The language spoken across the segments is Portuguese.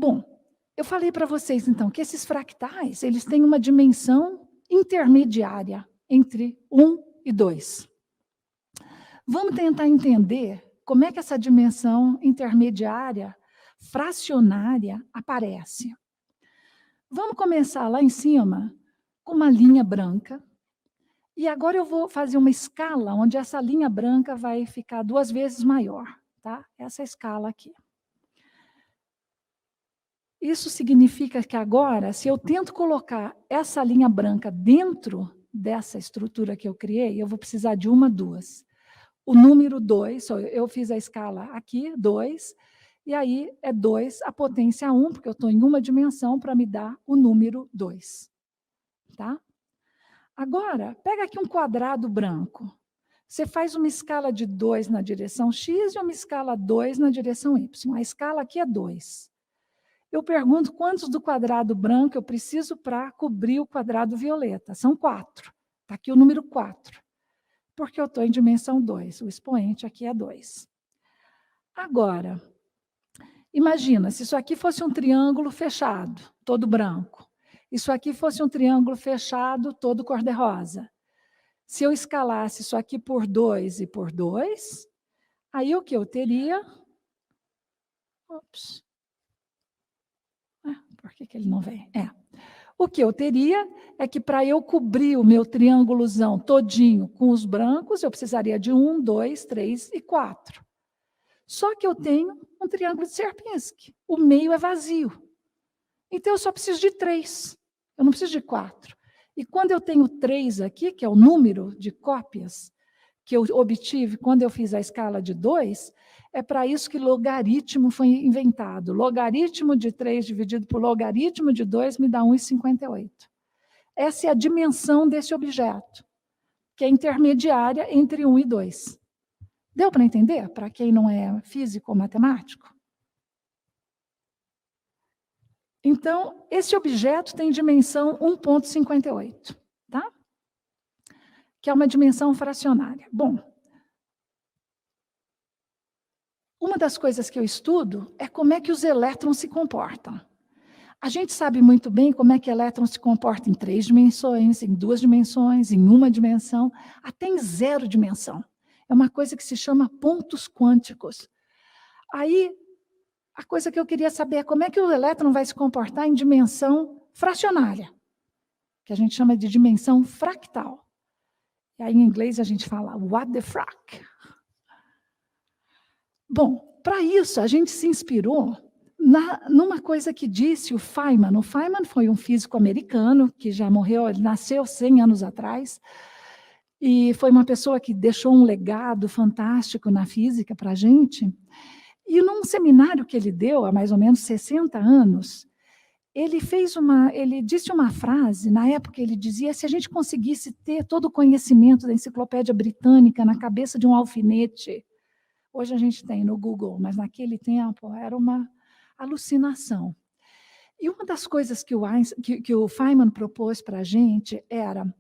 Bom, eu falei para vocês, então, que esses fractais, eles têm uma dimensão intermediária entre 1 e 2. Vamos tentar entender como é que essa dimensão intermediária, fracionária, aparece. Vamos começar lá em cima, com uma linha branca. E agora eu vou fazer uma escala onde essa linha branca vai ficar 2 vezes maior, tá? Essa escala aqui. Isso significa que agora, se eu tento colocar essa linha branca dentro dessa estrutura que eu criei, eu vou precisar de 1, 2. O número 2, eu fiz a escala aqui, 2, e aí é 2 a potência 1, porque eu estou em uma dimensão para me dar o número 2. Tá? Agora, pega aqui um quadrado branco. Você faz uma escala de 2 na direção x e uma escala 2 na direção y. A escala aqui é 2. Eu pergunto quantos do quadrado branco eu preciso para cobrir o quadrado violeta. São 4. Está aqui o número 4. Porque eu estou em dimensão 2. O expoente aqui é 2. Agora, imagina, se isso aqui fosse um triângulo fechado, todo branco. Isso aqui fosse um triângulo fechado, todo cor-de-rosa. Se eu escalasse isso aqui por 2 e por 2, aí o que eu teria... Ops. Por que ele não vem? O que eu teria é que para eu cobrir o meu triângulozão todinho com os brancos, eu precisaria de 1, 2, 3 e 4. Só que eu tenho um triângulo de Sierpinski. O meio é vazio. Então, eu só preciso de 3. Eu não preciso de 4. E quando eu tenho 3 aqui, que é o número de cópias que eu obtive quando eu fiz a escala de 2, é para isso que logaritmo foi inventado. Logaritmo de 3 dividido por logaritmo de 2 me dá 1,58. Essa é a dimensão desse objeto, que é intermediária entre 1 e 2. Deu para entender? Para quem não é físico ou matemático? Então, esse objeto tem dimensão 1,58, tá? Que é uma dimensão fracionária. Bom, uma das coisas que eu estudo é como é que os elétrons se comportam. A gente sabe muito bem como é que elétrons se comportam em 3 dimensões, em 2 dimensões, em 1 dimensão, até em 0 dimensão. É uma coisa que se chama pontos quânticos. Aí, a coisa que eu queria saber é como é que o elétron vai se comportar em dimensão fracionária, que a gente chama de dimensão fractal. E aí, em inglês, a gente fala, what the frac? Bom, para isso, a gente se inspirou numa coisa que disse o Feynman. O Feynman foi um físico americano, que já morreu, ele nasceu 100 anos atrás, e foi uma pessoa que deixou um legado fantástico na física para a gente. E num seminário que ele deu, há mais ou menos 60 anos, ele disse uma frase, na época ele dizia, se a gente conseguisse ter todo o conhecimento da enciclopédia britânica na cabeça de um alfinete, hoje a gente tem no Google, mas naquele tempo era uma alucinação. E uma das coisas que o Feynman propôs para a gente era,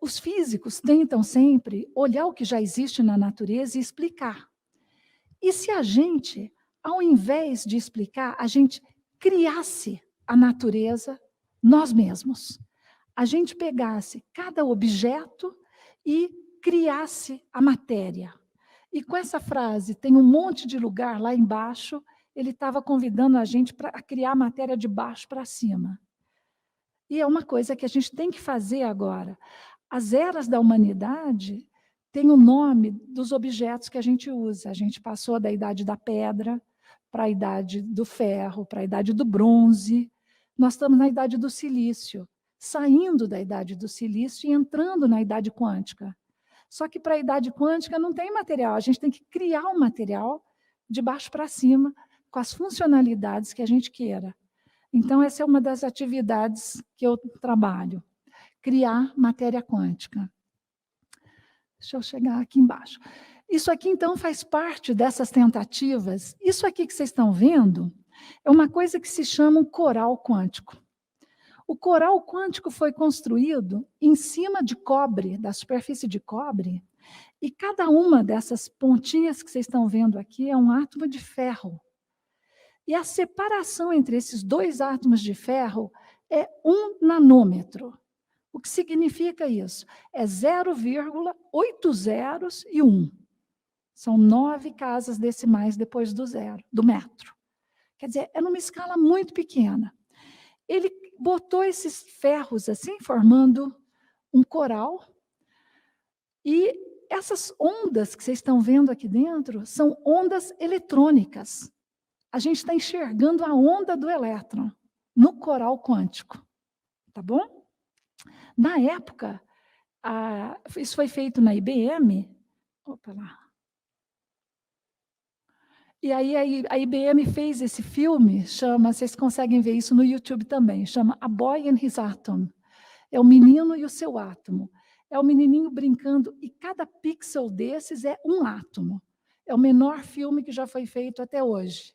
os físicos tentam sempre olhar o que já existe na natureza e explicar. E se a gente, ao invés de explicar, a gente criasse a natureza nós mesmos. A gente pegasse cada objeto e criasse a matéria. E com essa frase, tem um monte de lugar lá embaixo, ele estava convidando a gente para criar a matéria de baixo para cima. E é uma coisa que a gente tem que fazer agora. As eras da humanidade têm o nome dos objetos que a gente usa. A gente passou da idade da pedra para a idade do ferro, para a idade do bronze. Nós estamos na idade do silício, saindo da idade do silício e entrando na idade quântica. Só que para a idade quântica não tem material, a gente tem que criar um material de baixo para cima, com as funcionalidades que a gente queira. Então, essa é uma das atividades que eu trabalho, criar matéria quântica. Deixa eu chegar aqui embaixo. Isso aqui, então, faz parte dessas tentativas. Isso aqui que vocês estão vendo é uma coisa que se chama um coral quântico. O coral quântico foi construído em cima de cobre, da superfície de cobre, e cada uma dessas pontinhas que vocês estão vendo aqui é um átomo de ferro. E a separação entre esses dois átomos de ferro é 1 nanômetro. O que significa isso? É 0,8 zeros e 1. São 9 casas decimais depois do zero, do metro. Quer dizer, é numa escala muito pequena. Ele botou esses ferros assim, formando um coral, e essas ondas que vocês estão vendo aqui dentro são ondas eletrônicas. A gente está enxergando a onda do elétron no coral quântico, tá bom? Na época, isso foi feito na IBM. Opa lá. E aí a IBM fez esse filme, vocês conseguem ver isso no YouTube também, chama A Boy and His Atom. É o menino e o seu átomo. É o menininho brincando, e cada pixel desses é um átomo. É o menor filme que já foi feito até hoje.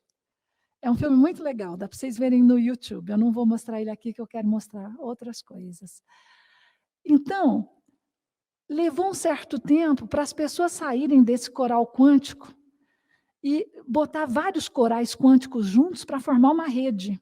É um filme muito legal, dá para vocês verem no YouTube. Eu não vou mostrar ele aqui, que eu quero mostrar outras coisas. Então, levou um certo tempo para as pessoas saírem desse coral quântico e botar vários corais quânticos juntos para formar uma rede.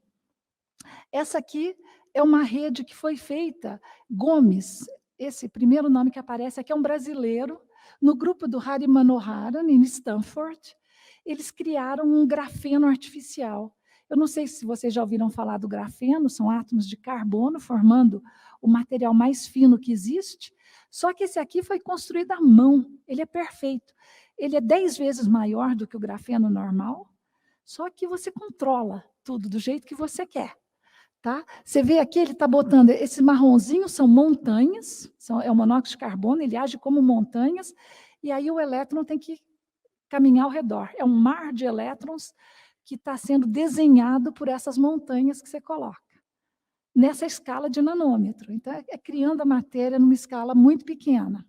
Essa aqui é uma rede que foi feita, Gomes, esse primeiro nome que aparece aqui é um brasileiro, no grupo do Hari Manoharan, em Stanford. Eles criaram um grafeno artificial. Eu não sei se vocês já ouviram falar do grafeno, são átomos de carbono formando o material mais fino que existe, só que esse aqui foi construído à mão, ele é perfeito. Ele é 10 vezes maior do que o grafeno normal, só que você controla tudo do jeito que você quer. Tá? Você vê aqui, ele está botando, esse marronzinho são montanhas, é o monóxido de carbono, ele age como montanhas, e aí o elétron tem que caminhar ao redor. É um mar de elétrons que está sendo desenhado por essas montanhas que você coloca, nessa escala de nanômetro. Então, é criando a matéria numa escala muito pequena.